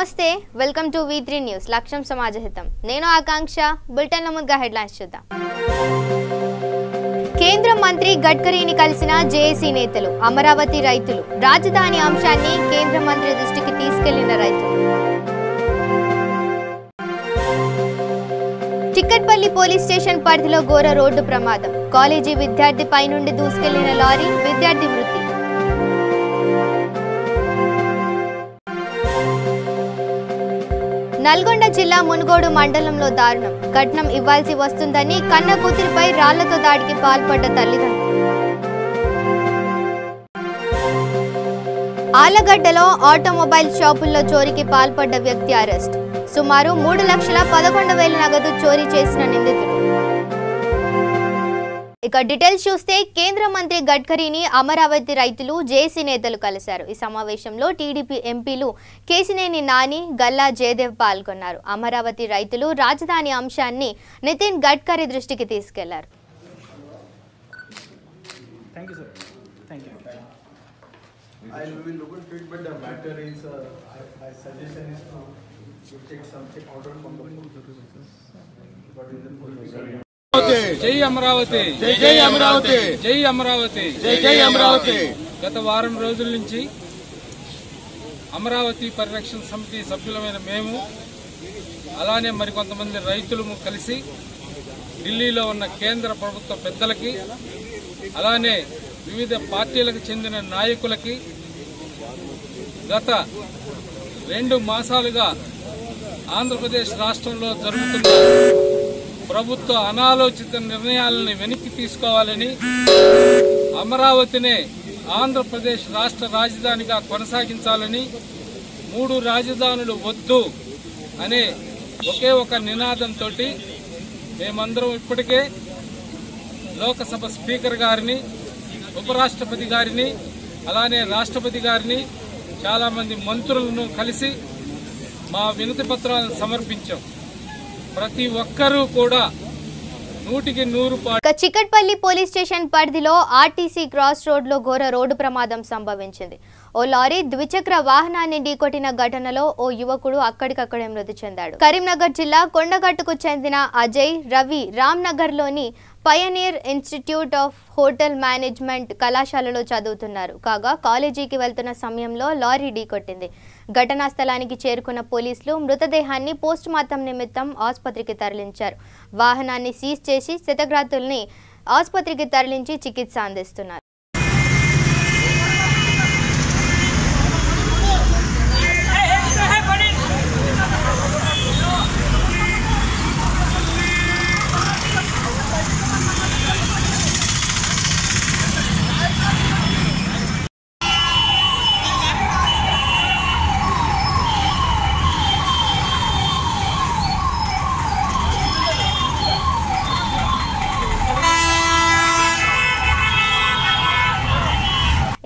నమస్తే welcome to V3 news లక్ష్యం సమాజహితం నేను ఆకాంక్ష బులెటిన్ లో ముందుగా హెడ్లైన్స్ చూద్దాం కేంద్ర మంత్రి గడ్కరీని కలిసిన జేఏసీ నేతలు అమరావతి రైతులు రాజధాని అంశాన్ని కేంద్ర మంత్రి దృష్టికి తీసుకెళ్లిన రైతులు చిక్కట్పల్లి పోలీస్ స్టేషన్ పరిధిలో ఘోర రోడ్డు ప్రమాదం కాలేజీ విద్యార్థి పై నుండి దూసుకెళ్లిన లారీ విద్యార్థి మృతి నల్గొండ జిల్లా మునుగోడు మండలంలో దారుణం కట్నం ఇవ్వాల్సి వస్తుందని కన్న కూతురిపై రాళ్లతో దాడికి పాల్పడ్డ తల్లిదండ్రులు ఆలగడ్డలో ఆటోమొబైల్ షాపుల్లో చోరీకి పాల్పడ్డ వ్యక్తి అరెస్ట్ సుమారు 3,11,000 నగదు చోరీ చేసిన నిందితుడు ఇక డీటెయిల్స్ చూస్తే కేంద్ర మంత్రి గడ్కరీని అమరావతి రైతులు జేఏసీ నేతలు కలిశారు ఈ సమావేశంలో టీడీపీ ఎంపీలు కేశినేని నాని గల్లా జయదేవ్ పాల్గొన్నారు అమరావతి రైతులు రాజధాని అంశాన్ని నితిన్ గడ్కరీ దృష్టికి తీసుకెళ్లారు జై అమరావతి జై జై అమరావతి జై అమరావతి జై జై అమరావతి గత వారం రోజుల నుంచి అమరావతి పరిరక్షణ సమితి సభ్యులమైన మేము అలానే మరికొంతమంది రైతులు కలిసి ఢిల్లీలో ఉన్న కేంద్ర ప్రభుత్వ పెద్దలకి అలానే వివిధ పార్టీలకు చెందిన నాయకులకి గత 2 మాసాలుగా ఆంధ్రప్రదేశ్ రాష్ట్రంలో జరుగుతున్న ప్రభుత్వ అనాలోచిత నిర్ణయాలను వెనక్కి తీసుకోవాలని అమరావతినే ఆంధ్రప్రదేశ్ రాష్ట్ర రాజధానిగా కొనసాగించాలని 3 రాజధానులు వద్దు అనే ఒకే ఒక నినాదంతో మేమందరం ఇప్పటికే లోకసభ స్పీకర్ గారిని ఉపరాష్ట్రపతి గారిని అలానే రాష్ట్రపతి గారిని చాలా మంది మంత్రులను కలిసి మా వినతి పత్రాలను సమర్పించాం ప్రతి ఒక్కరూ కూడా 100% చిక్కట్పల్లి పోలీస్ స్టేషన్ పరిధిలో ఆర్టీసీ క్రాస్ రోడ్ లో ఘోర రోడ్డు ప్రమాదం సంభవించింది ఓ లారీ ద్విచక్ర వాహనాన్ని ఢీకొట్టిన ఘటనలో ఓ యువకుడు అక్కడికక్కడే మృతి చెందాడు కరీంనగర్ జిల్లా కొండగట్టుకు చెందిన అజయ్ రవి రామ్నగర్ లోని Pioneer institute of hotel management కళాశాలలో చదువుతున్నారు కాగా కాలేజీకి వెళ్తున్న సమయంలో లారీ ఢీకొట్టింది ఘటనా స్థలానికి చేరుకున్న పోలీసులు మృతదేహాన్ని పోస్టుమార్టం నిమిత్తం ఆసుపత్రికి తరలించారు వాహనాన్ని సీజ్ చేసి క్షతగాత్రుల్ని ఆసుపత్రికి తరలించి చికిత్స అందిస్తున్నారు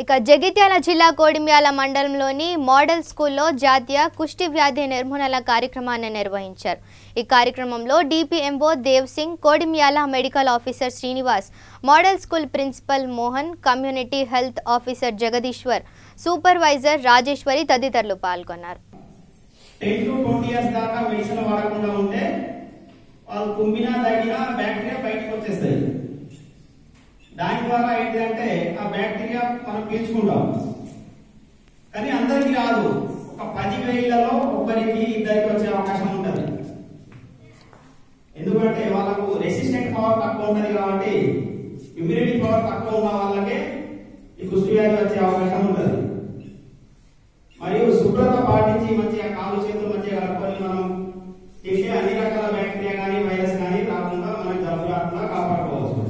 ఇక జగిత్యాల జిల్లా కోడిమ్యాల మండలంలోని మోడల్ స్కూల్లో జాతీయ కుష్టి వ్యాధి నిర్మూలన కార్యక్రమాన్ని నిర్వహించారు ఈ కార్యక్రమంలో DPMO Dev Singh Kodimyal medical officer Srinivas model school principal Mohan community health officer Jagadishwar supervisor Rajeshwari తదితరులు పాల్గొన్నారు దాని ద్వారా ఏంటంటే ఆ బ్యాక్టీరియా మనం పీల్చుకుంటాం కానీ అందరికీ రాదు ఒక 10,000లో ఒకరికి ఇద్దరికి వచ్చే అవకాశం ఉంటుంది ఎందుకంటే వాళ్ళకు రెసిస్టెంట్ పవర్ తక్కువ ఉంటుంది కాబట్టి ఇమ్యూనిటీ పవర్ తక్కువ ఉన్న వాళ్ళకే ఈ కుష్టి వ్యాధి వచ్చే అవకాశం ఉంటుంది మరియు శుభ్రత పాటించి మంచిగా కాలు చేతులు మంచిగా కలుపుకొని మనం చేసే అన్ని రకాల బ్యాక్టీరియా కానీ వైరస్ కానీ రాకుండా మనం జబ్బు రాకుండా కాపాడుకోవచ్చు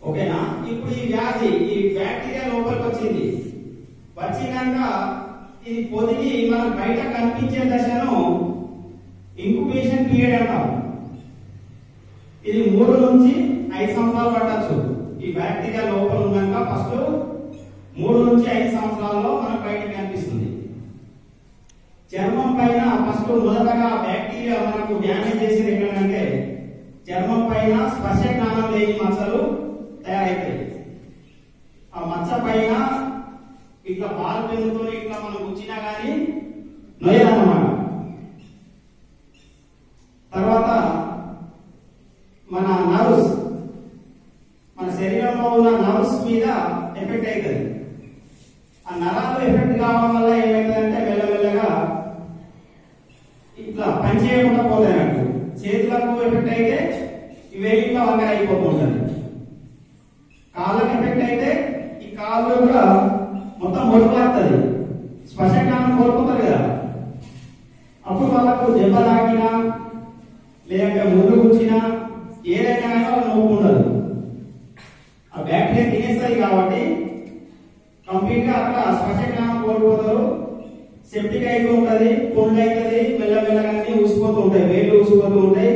ఓకేనా ఇప్పుడు ఈ వ్యాధి ఈ బ్యాక్టీరియా లోపలికి వచ్చినాక ఇది పొదిగి మనం బయట కనిపించే దశను ఇంక్యుబేషన్ పీరియడ్ అంటాం ఇది 3 నుంచి 5 సంవత్సరాలు పట్టచ్చు ఈ బ్యాక్టీరియా లోపల ఉన్నాక ఫస్ట్ 3 నుంచి 5 సంవత్సరాల్లో మనకు బయటకు కనిపిస్తుంది చర్మం పైన ఫస్ట్ మొదటగా బ్యాక్టీరియా మనకు డ్యామేజ్ చేసేది ఎక్కడంటే చర్మం పైన స్పర్శ జ్ఞానం లేని మచ్చలు తయారైతాయి ఆ మచ్చ పైన ఇట్లా బాల్ పెన్నుతో ఇట్లా మనం గుచ్చినా గానీ నొయ్యాలన్నమాట. తర్వాత మన నర్వ్స్, మన శరీరంలో ఉన్న నర్వ్స్ మీద ఎఫెక్ట్ అవుతుంది. ఆ నరాలు ఎఫెక్ట్ కావడం వల్ల ఏమవుతుందంటే మెల్లమెల్లగా ఇట్లా పని చేయకుండా పోతాయి అన్నట్టు. చేతులకు ఎఫెక్ట్ అయితే వేలిలో వంకర అయిపోతుంటుంది. కాళ్ళకి ఎఫెక్ట్ అయితే ఈ కాళ్ళు కూడా మొత్తం మొడుకులాడుతుంది. స్పర్శకాలం కోల్పోతారు కదా, అప్పుడు వాళ్ళకు దెబ్బ తాకినా లేదంటే ముళ్ళు కూర్చినా ఏదైనా నొప్పి ఉండదు. ఆ బ్యాక్టీరియా తినేస్తుంది కాబట్టి కంప్లీట్ గా అక్కడ స్పర్శకాలం కోల్పోతారు. సెప్టిక్ అయిపోతూ ఉంటది, పుండు అవుతుంది, మెల్లమెల్లగా ఊసిపోతూ ఉంటాయి, వేళ్ళు ఊసిపోతూ ఉంటాయి.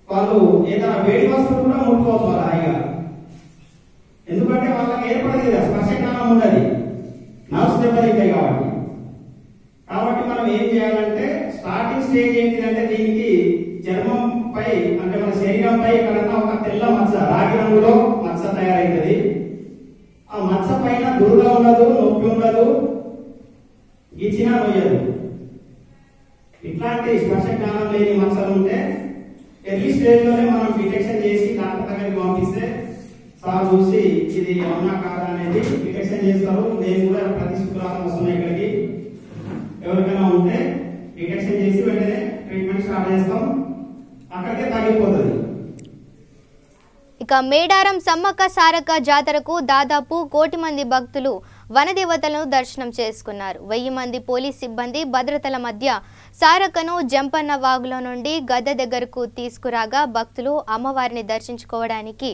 వాళ్ళు ఏదైనా వేడి వస్తువులు కూడా ముట్టుకోవచ్చు హాయిగా, ఎందుకంటే వాళ్ళకి ఏర్పడదు కదా, స్పర్శజ్ఞానం ఉండదు, నర్వ్స్ దెబ్బతింటాయి కాబట్టి. కాబట్టి మనం ఏం చేయాలంటే స్టార్టింగ్ స్టేజ్ ఏంటిదంటే దీనికి చర్మం పై అంటే మన శరీరంపై ఎక్కడన్నా ఒక తెల్ల మచ్చ, రాగి రంగులో మచ్చ తయారైతుంది. ఆ మచ్చ పైన దురద ఉండదు, నొప్పి ఉండదు, ఇచ్చినా నొయ్యదు. ఇట్లాంటి స్పర్శ జ్ఞానం లేని మచ్చలు ఉంటే ఎర్లీ స్టేజ్ లోనే మనం డిటెక్షన్ చేసి డాక్టర్ దగ్గరికి పంపిస్తే సార్ చూసి ఇది అవునా కాదా అనేది డిటెక్షన్ చేస్తారు. నేను కూడా ప్రతి శుక్రవారం వస్తున్నా ఇక్కడికి. ఎవరికైనా ఉంటే డిటెక్షన్ చేసి వెంటనే ట్రీట్మెంట్ స్టార్ట్ చేస్తాం, అక్కడికే తగ్గిపోతుంది. ఇక మేడారం సమ్మక్క సారక్క జాతరకు దాదాపు 1 కోటి మంది భక్తులు వనదేవతలను దర్శనం చేసుకున్నారు. 1000 మంది పోలీస్ సిబ్బంది భద్రతల మధ్య సారక్కను జంపన్న వాగులో నుండి గద్దె దగ్గరకు తీసుకురాగా భక్తులు అమ్మవారిని దర్శించుకోవడానికి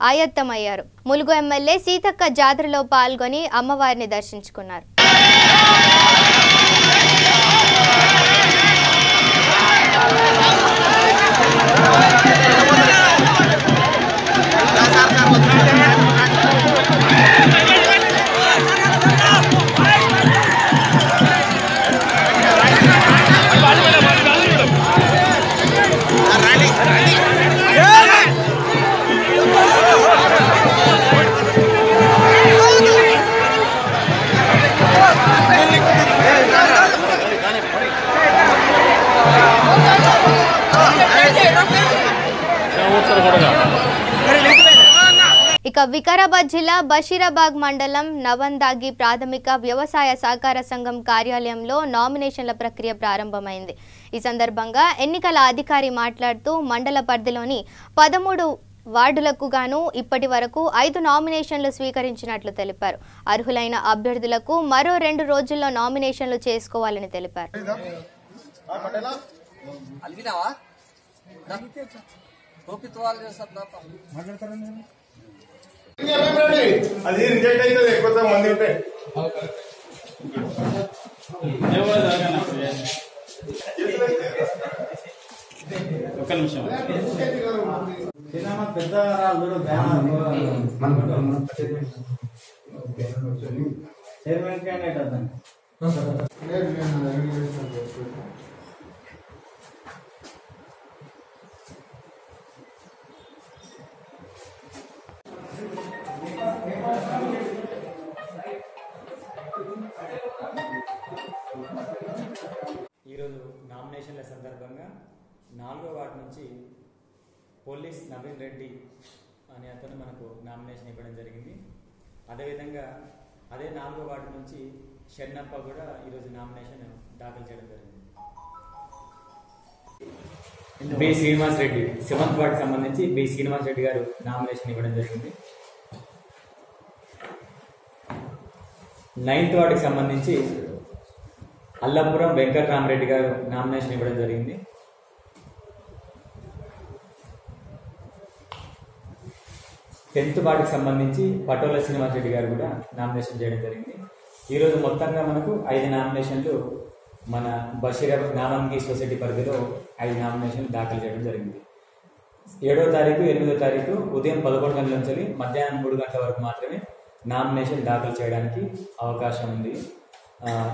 ఆయత్తమయ్యారు. ములుగు ఎమ్మెల్యే సీతక్క జాతరలో పాల్గొని అమ్మవారిని దర్శించుకున్నారు. ఇక వికారాబాద్ జిల్లా బషీరాబాద్ మండలం నవందాగి ప్రాథమిక వ్యవసాయ సహకార సంఘం కార్యాలయంలో నామినేషన్ల ప్రక్రియ ప్రారంభమైంది. ఈ సందర్భంగా ఎన్నికల అధికారి మాట్లాడుతూ మండల పరిధిలోని 13 వార్డులకు గాను ఇప్పటి వరకు 5 నామినేషన్లు స్వీకరించినట్లు తెలిపారు. అర్హులైన అభ్యర్థులకు మరో 2 రోజుల్లో నామినేషన్లు చేసుకోవాలని తెలిపారు. అది రిజెక్ట్ అవుతుంది, ఎక్కువ మంది ఉంటే ఒక నిమిషం పెద్ద చైర్మన్ క్యాండిడేట్ అతను ఈరోజు నామినేషన్ల సందర్భంగా 4వ వార్డు నుంచి పోలీస్ నవీన్ రెడ్డి అనే అతను మనకు నామినేషన్ ఇవ్వడం జరిగింది. అదేవిధంగా అదే 4వ వార్డు నుంచి షెన్నప్ప కూడా ఈరోజు నామినేషన్ దాఖలు చేయడం జరిగింది. బి శ్రీనివాస్ రెడ్డి 7th వార్డుకి సంబంధించి బి శ్రీనివాస్ రెడ్డి గారు నామినేషన్ ఇవ్వడం జరిగింది. 9th వార్డుకి సంబంధించి అల్లాపురం వెంకటరామరెడ్డి గారు నామినేషన్ ఇవ్వడం జరిగింది. 10th వార్డుకి సంబంధించి పటోల శ్రీనివాసరెడ్డి గారు కూడా నామినేషన్ చేయడం జరిగింది. ఈరోజు మొత్తంగా మనకు 5 నామినేషన్లు మన బషీరాబాద్ నామంగి సొసైటీ పరిధిలో 5 నామినేషన్లు దాఖలు చేయడం జరిగింది. 7వ తారీఖు 8వ తారీఖు ఉదయం 11 గంటల నుంచి మధ్యాహ్నం 3 గంటల వరకు మాత్రమే నామినేషన్ దాఖలు చేయడానికి అవకాశం ఉంది.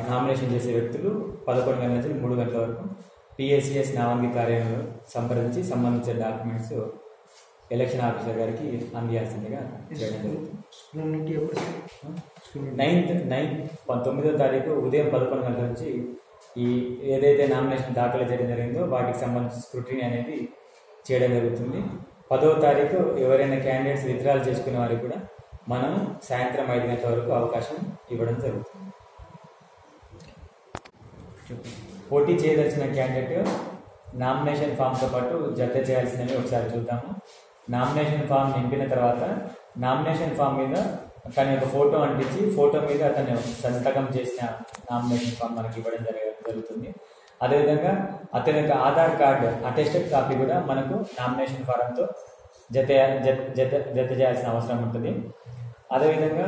నామినేషన్ చేసే వ్యక్తులు 11 గంటల నుంచి 3 గంటల వరకు PACS నామంగి కార్యాలయంలో సంప్రదించి సంబంధించిన డాక్యుమెంట్స్ ఎలక్షన్ ఆఫీసర్ గారికి అందించాల్సిందిగా చేయడం జరుగుతుంది. 9వ తారీఖు ఉదయం 11 గంటల నుంచి ఈ ఏదైతే నామినేషన్ దాఖలు చేయడం జరిగిందో వాటికి సంబంధించి స్క్రూటినీ అనేది చేయడం జరుగుతుంది. 10వ తారీఖు ఎవరైనా క్యాండిడేట్స్ విత్డ్రాల్ చేసుకునే వారికి కూడా మనం సాయంత్రం 5 గంటల వరకు అవకాశం ఇవ్వడం జరుగుతుంది. పోటీ చేయదలిచిన క్యాండిడేట్ నామినేషన్ ఫామ్తో పాటు జత చేయాల్సినవి ఒకసారి చూద్దాము. నామినేషన్ ఫామ్ నింపిన తర్వాత నామినేషన్ ఫామ్ మీద తన యొక్క ఫోటో అంటించి ఫోటో మీద అతను సంతకం చేసిన నామినేషన్ ఫామ్ మనకి ఇవ్వడం జరుగుతుంది. అదేవిధంగా అతని యొక్క ఆధార్ కార్డు అటెస్టెడ్ కాపీ కూడా మనకు నామినేషన్ ఫారంతో జత చేయాల్సిన అవసరం ఉంటుంది. అదేవిధంగా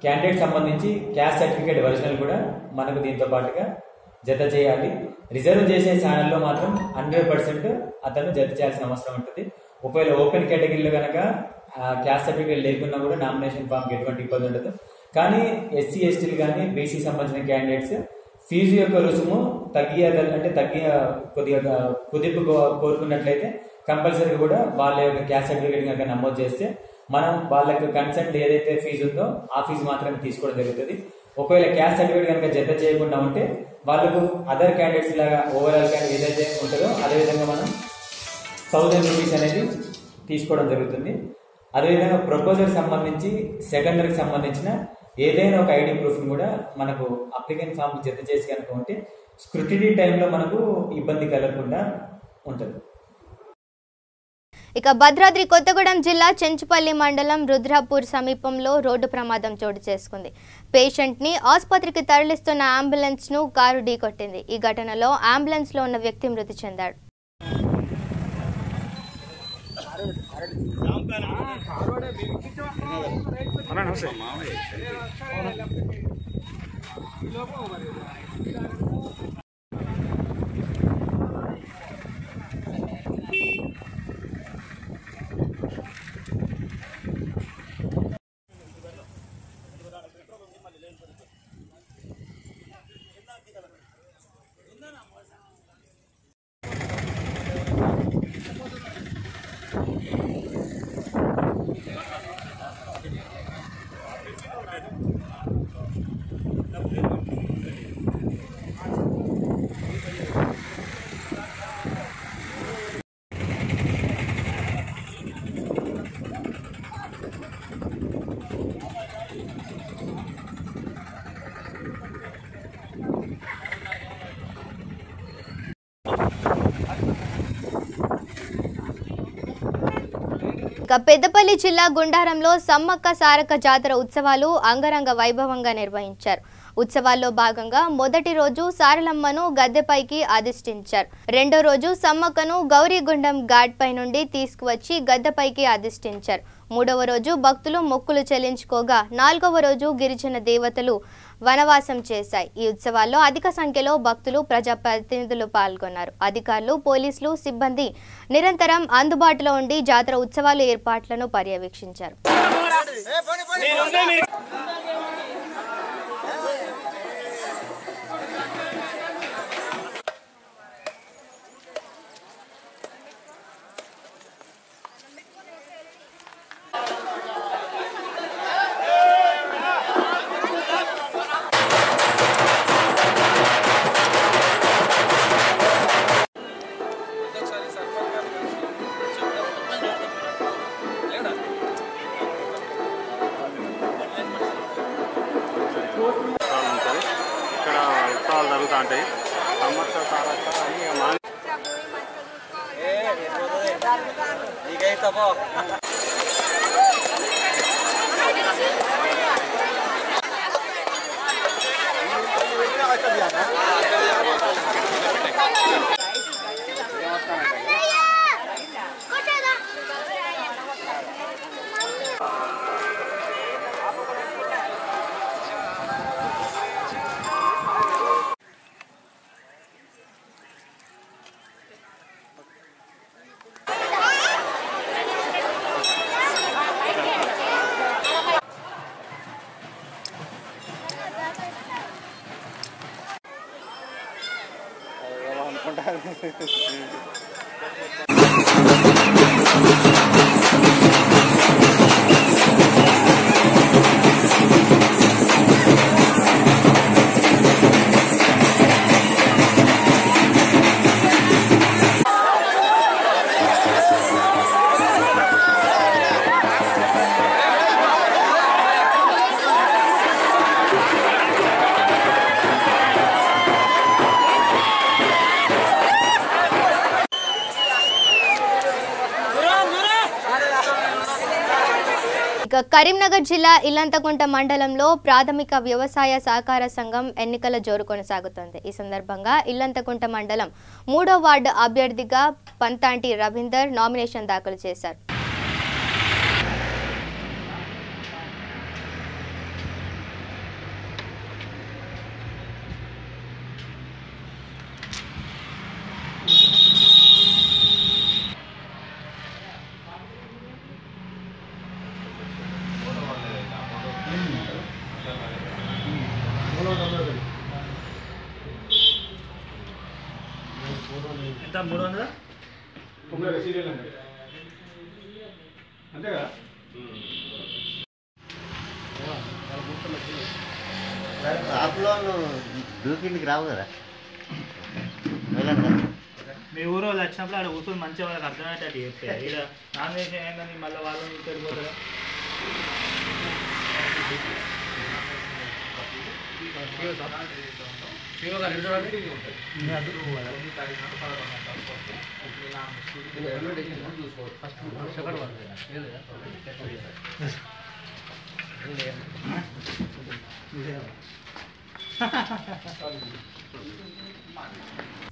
క్యాండిడేట్ సంబంధించి క్యాస్ట్ సర్టిఫికేట్ ఒరిజినల్ కూడా మనకు దీంతో పాటుగా జత చేయాలి. రిజర్వ్ చేసే ఛానల్లో మాత్రం 100% అతను జత చేయాల్సిన అవసరం ఉంటుంది. ఒకవేళ ఓపెన్ కేటగిరీలో కనుక క్యాస్ట్ సర్టిఫికేట్ లేకున్నా కూడా నామినేషన్ ఫామ్కి ఎటువంటి ఇబ్బంది ఉండదు. కానీ ఎస్సీ ఎస్టీలు కానీ బీసీ సంబంధించిన క్యాండిడేట్స్ ఫీజు యొక్క రుసుము కొద్దిగా కుదింపు కోరుకున్నట్లయితే కంపల్సరీ కూడా వాళ్ళ యొక్క క్యాస్ట్ సర్టిఫికేట్ కనుక నమోదు చేస్తే మనం వాళ్ళ యొక్క కన్సెంట్ ఏదైతే ఫీజు ఉందో ఆ ఫీజు మాత్రమే తీసుకోవడం జరుగుతుంది. ఒకవేళ క్యాస్ట్ సర్టిఫికేట్ కనుక జత చేయకుండా ఉంటే వాళ్ళకు అదర్ క్యాండిడేట్స్ లాగా ఓవరాల్ క్యాండిడేట్ ఏదైతే ఉంటుందో అదేవిధంగా మనం 1000 రూపీస్ అనేది తీసుకోవడం జరుగుతుంది. అదేవిధంగా ప్రపోజల్ సంబంధించి సెకండరీకి సంబంధించిన ఏదైనా ఒక ఐడి ప్రూఫ్ని కూడా మనకు అప్లికెంట్ ఫామ్ జత చేసి కనుక ఉంటే స్క్రూటినీ టైంలో మనకు ఇబ్బంది కలగకుండా ఉంటుంది. ఇక భద్రాద్రి కొత్తగూడెం జిల్లా చెంచుపల్లి మండలం రుద్రాపూర్ సమీపంలో రోడ్డు ప్రమాదం చోటు చేసుకుంది. పేషెంట్ ని ఆసుపత్రికి తరలిస్తున్న అంబులెన్స్ ను కారు ఢీకొట్టింది. ఈ ఘటనలో అంబులెన్స్ లో ఉన్న వ్యక్తి మృతి చెందాడు. పెద్దపల్లి జిల్లా గుండారంలో సమ్మక్క సారక్క జాతర ఉత్సవాలు అంగరంగ వైభవంగా నిర్వహించారు. ఉత్సవాల్లో భాగంగా మొదటి రోజు సారలమ్మను గద్దెపైకి అధిష్ఠించారు. రెండో రోజు సమ్మక్కను గౌరీగుండం ఘాట్ పై నుండి తీసుకువచ్చి గద్దెపైకి అధిష్ఠించారు. మూడవ రోజు భక్తులు మొక్కులు చెల్లించుకోగా 4వ రోజు గిరిజన దేవతలు వనవాసం చేశాయి. ఈ ఉత్సవాల్లో అధిక సంఖ్యలో భక్తులు ప్రజాప్రతినిధులు పాల్గొన్నారు. అధికారులు పోలీసులు సిబ్బంది నిరంతరం అందుబాటులో ఉండి జాతర ఉత్సవాల ఏర్పాట్లను పర్యవేక్షించారు. జరుగుతూ ఉంటాయి. సమ్మక్క సారక్క అనుకుంటారు. ఇక కరీంనగర్ జిల్లా ఇల్లంతకుంట మండలంలో ప్రాథమిక వ్యవసాయ సహకార సంఘం ఎన్నికల జోరు కొనసాగుతోంది. ఈ సందర్భంగా ఇల్లంతకుంట మండలం 3వ వార్డు అభ్యర్థిగా పంతాంటి రవీందర్ నామినేషన్ దాఖలు చేశారు. ఎంత 300 సీరియల్ అంతే కదా. షాప్లో దూకిందికి రావు కదా. మీ ఊరు వాళ్ళు వచ్చినప్పుడు ఆడ కూర్చొని మంచిగా వాళ్ళకి అర్థమయ్యేటట్టు చెప్తారు. ఇక్కడ నాన్ వెజ్ ఏంటని మళ్ళీ వాళ్ళని తెలిపోతారా.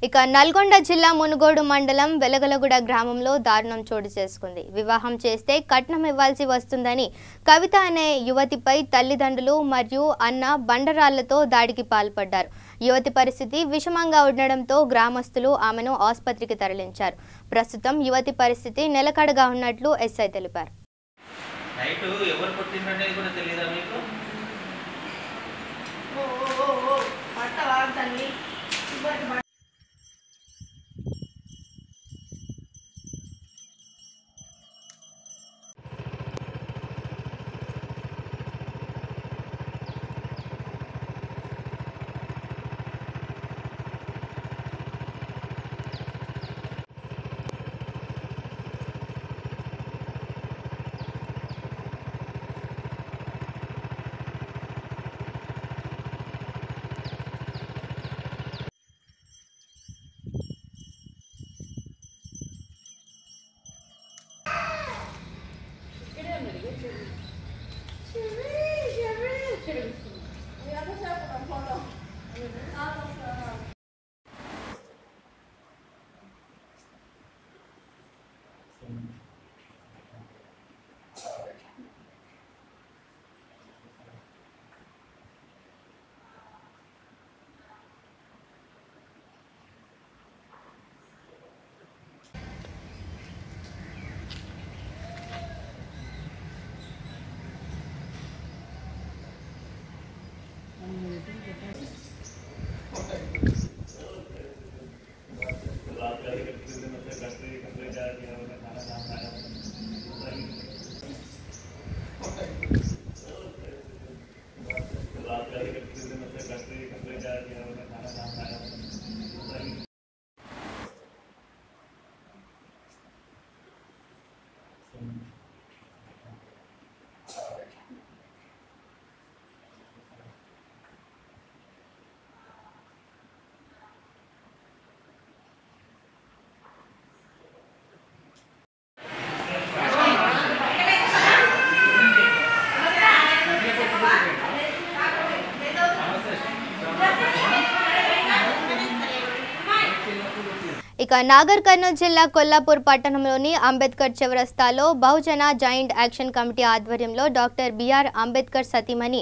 ఇక నల్గొండ జిల్లా మునుగోడు మండలం వెలగలగూడ గ్రామంలో దారుణం చోటు చేసుకుంది. వివాహం చేస్తే కట్నం ఇవ్వాల్సి వస్తుందని కవిత అనే యువతిపై తల్లిదండ్రులు మరియు అన్న బండరాళ్లతో దాడికి పాల్పడ్డారు. యువతి పరిస్థితి విషమంగా ఉండడంతో గ్రామస్తులు ఆమెను ఆసుపత్రికి తరలించారు. ప్రస్తుతం యువతి పరిస్థితి నిలకడగా ఉన్నట్లు ఎస్ఐ తెలిపారు. ఇక నాగర్ కర్నూలు జిల్లా కొల్లాపూర్ పట్టణంలోని అంబేద్కర్ చౌరస్తాలో బహుజన జాయింట్ యాక్షన్ కమిటీ ఆధ్వర్యంలో డాక్టర్ బిఆర్ అంబేద్కర్ సతీమణి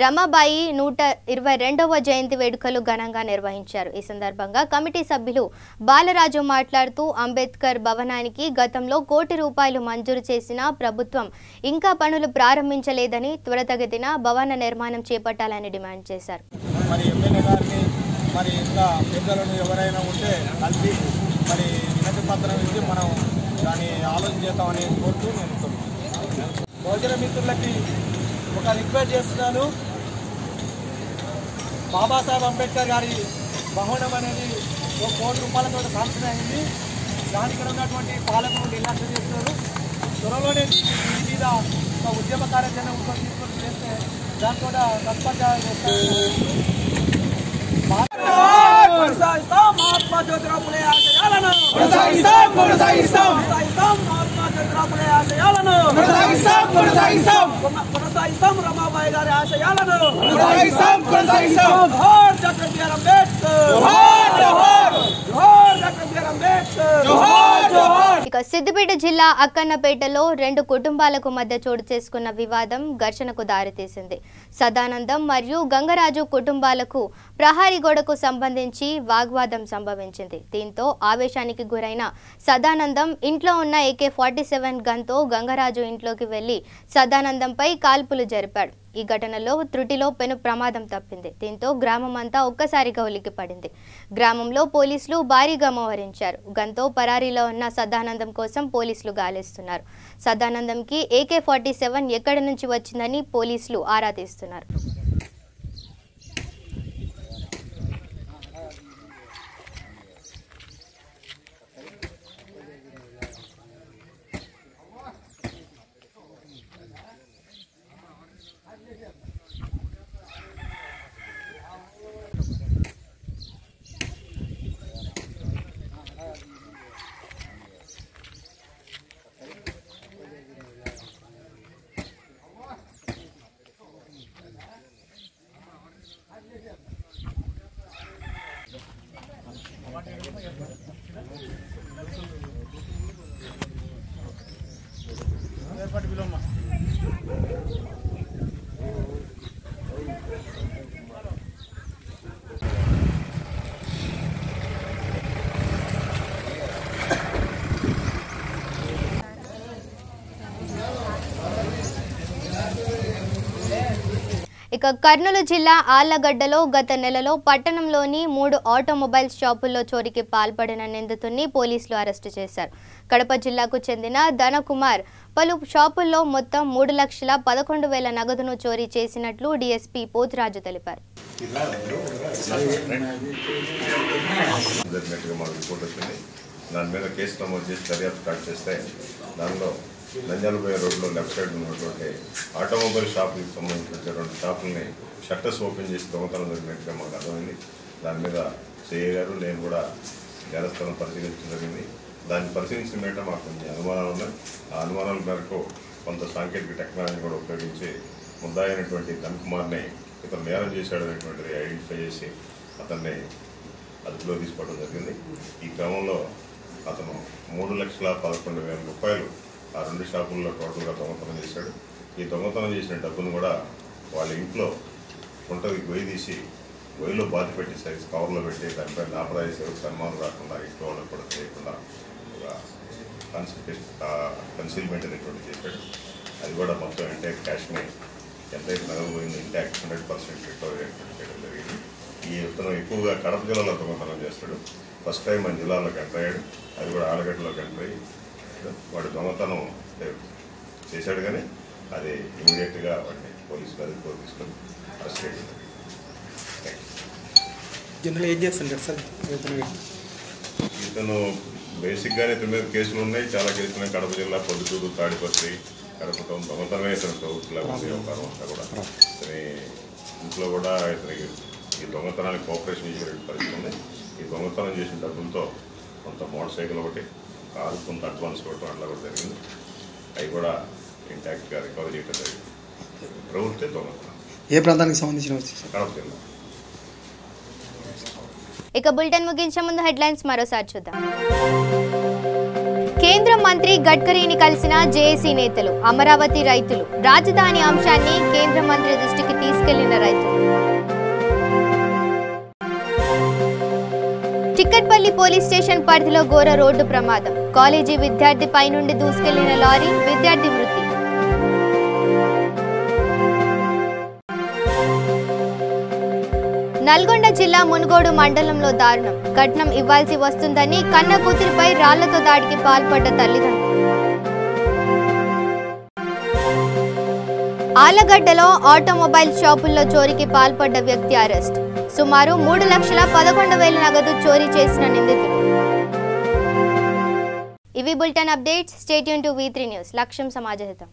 రమాబాయి 122వ జయంతి వేడుకలు ఘనంగా నిర్వహించారు. ఈ సందర్భంగా కమిటీ సభ్యులు బాలరాజు మాట్లాడుతూ అంబేద్కర్ భవనానికి గతంలో ₹1 కోటి మంజూరు చేసిన ప్రభుత్వం ఇంకా పనులు ప్రారంభించలేదని త్వరితగతిన భవన నిర్మాణం చేపట్టాలని డిమాండ్ చేశారు. మరి ఇంకా పెద్దలను ఎవరైనా ఉంటే కలిసి మరి వినతి పత్రం ఇచ్చి మనం దాన్ని ఆలోచన చేద్దామని కోరుతూ నేను బహుజన మిత్రులకి ఒక రిక్వెస్ట్ చేస్తున్నాను. బాబాసాహెబ్ అంబేద్కర్ గారి భవనం అనేది ₹1 కోటి శాంక్షన్ అయింది. దానికి ఉన్నటువంటి పాలకులు నిర్లక్ష్యం చేస్తున్నారు. త్వరలోనే దీని మీద ఒక ఉద్యమ కార్యాచరణ తీసుకొని చేస్తే దాంతో మహాత్మా జ్యోతిరావు ఫులే ఆశయాలను మహాత్మా చంద్రబాబు ఆశయాలను కొనసాగిస్తాం రమాబాయి గారి ఆశయాలను జోహార్ డాక్టర్ బిఆర్ అంబేద్కర్ జోహార్ డాక్టర్ బిఆర్ అంబేద్కర్ ఇక సిద్దిపేట జిల్లా అక్కన్నపేటలో రెండు కుటుంబాలకు మధ్య చోటు చేసుకున్న వివాదం ఘర్షణకు దారితీసింది. సదానందం మరియు గంగరాజు కుటుంబాలకు ప్రహారీ గోడకు సంబంధించి వాగ్వాదం సంభవించింది. దీంతో ఆవేశానికి గురైన సదానందం ఇంట్లో ఉన్న AK-47 గన్తో గంగరాజు ఇంట్లోకి వెళ్లి సదానందంపై కాల్పులు జరిపాడు. ఈ ఘటనలో త్రుటిలో పెను ప్రమాదం తప్పింది. దీంతో గ్రామం అంతా ఒక్కసారిగా ఉలిక్కిపడింది. గ్రామంలో పోలీసులు భారీగా మోహరించారు. గన్తో పరారీలో ఉన్న సదానందం కోసం పోలీసులు గాలిస్తున్నారు. సదానందంకి AK-47 ఎక్కడి నుంచి వచ్చిందని పోలీసులు ఆరా తీస్తున్నారు. ఇక కర్నూలు జిల్లా ఆళ్లగడ్డలో గత నెలలో పట్టణంలోని 3 ఆటోమొబైల్ షాపుల్లో చోరీకి పాల్పడిన నిందితుడిని పోలీసులు అరెస్టు చేశారు. కడప జిల్లాకు చెందిన ధనకుమార్ పలు షాపుల్లో మొత్తం 3,11,000 నగదును చోరీ చేసినట్లు డీఎస్పీ పోతురాజు తెలిపారు. దాని మీద కేసు నమోదు చేసి దర్యాప్తు స్టార్ట్ చేస్తే దానిలో నంజాలపై రోడ్లో లెఫ్ట్ సైడ్ ఉన్నటువంటి ఆటోమొబైల్ షాపులకు సంబంధించినటువంటి షాపుల్ని షట్టర్స్ ఓపెన్ చేసి దొంగతనం జరిగినట్టుగా మాకు అర్థమైంది. దాని మీద సిఐ గారు నేను కూడా నేరస్థలం పరిశీలించడం జరిగింది. దాన్ని పరిశీలించిన మీద మాకు కొన్ని అనుమానాలు ఉన్నాయి. ఆ అనుమానాల మేరకు కొంత సాంకేతిక టెక్నాలజీ కూడా ఉపయోగించి ముద్దాయి అయినటువంటి ధనకుమార్ని ఇతను నేరం చేశాడనేటువంటిది ఐడెంటిఫై చేసి అతన్ని అదుపులో తీసుకోవడం జరిగింది. ఈ క్రమంలో అతను 3,11,000 రూపాయలు ఆ 2 షాపుల్లో టోటల్గా దొంగతనం చేశాడు. ఈ దొంగతనం చేసిన డబ్బును కూడా వాళ్ళ ఇంట్లో గుంటకి గొయ్యి తీసి గొయ్యిలో బాతి పెట్టి సైజ్ కవర్లో పెట్టి దానిపై నాపరాయి సేవకు సన్మానం రాకుండా ఇంట్లో వాళ్ళకి కూడా చేయకుండా కన్సీల్మెంట్ అనేటువంటి చేశాడు. అది కూడా మొత్తం ఎంటైర్ క్యాష్ని ఎంతైతే నగదు పోయిందో ఇంటాక్ట్ 100% రికవరీ చేయడం జరిగింది. ఈ విత్తనం ఎక్కువగా కడప జిల్లాలో దొంగతనం చేస్తాడు. ఫస్ట్ టైం మన జిల్లాలోకి ఎంటర్ అయ్యాడు. అది కూడా ఆలగడ్డలోకి ఎంటర్ అయ్యి వాడు దొంగతనం చేశాడు. కానీ అది ఇమీడియట్గా వాడిని పోలీసులు అదుపులో తీసుకొని అరెస్ట్ చేయడం జరిగింది. జనరల్ ఏం చేస్తుంటారు సార్? ఇతను బేసిక్గానే ఇతని మీద కేసులు ఉన్నాయి, చాలా కేసులు ఉన్నాయి. కడప జిల్లా పొద్దుటూరు, తాడిపత్రి, కడప టౌన్ దొంగతనమే ఇతను ప్రభుత్వ వ్యవహారం అంతా కూడా. ఇతని ఇంట్లో కూడా ఇతనికి ఈ దొంగతనానికి కోఆపరేషన్ చేసేటువంటి పరిస్థితి ఉంది. ఈ దొంగతనం చేసిన డబ్బులతో కొంత మోటార్ సైకిల్ ఒకటి, కారు, కొంత అడ్వాన్స్ కొట్టడం అట్లా కూడా జరిగింది. అవి కూడా ఇంటాక్ట్గా రికవరీ చేయడం జరిగింది. ప్రభుత్వ దొంగతనం ఏ ప్రాంతానికి సంబంధించిన కడప జిల్లా. ఇక బులెటిన్ ముగించే ముందు హెడ్లైన్స్ మరోసారి చూద్దాం. కేంద్ర మంత్రి గడ్కరీని కలిసిన జేఏసీ నేతలు, అమరావతి రైతులు, రాజధాని అంశాన్ని కేంద్ర మంత్రి దృష్టికి తీసుకెళ్లిన రైతులు. చిక్కట్పల్లి పోలీస్ స్టేషన్ పరిధిలో ఘోర రోడ్డు ప్రమాదం, కాలేజీ విద్యార్థి పై నుండి దూసుకెళ్లిన లారీ, విద్యార్థి మృతి. నల్గొండ జిల్లా మునుగోడు మండలంలో దారుణం, కట్నం ఇవ్వాల్సి వస్తుందని కన్న కూతురిపై రాళ్లతో దాడికి పాల్పడ్డ తల్లిదండ్రులు. ఆళ్లగడ్డలో ఆటోమొబైల్ షాపుల్లో చోరీకి పాల్పడ్డ వ్యక్తి అరెస్ట్, సుమారు 3,11,000 నగదు చోరీ చేసిన నిందితులు. ఇవి bulletin updates. Stay tune to V3 news. లక్ష్యం సమాజహితం.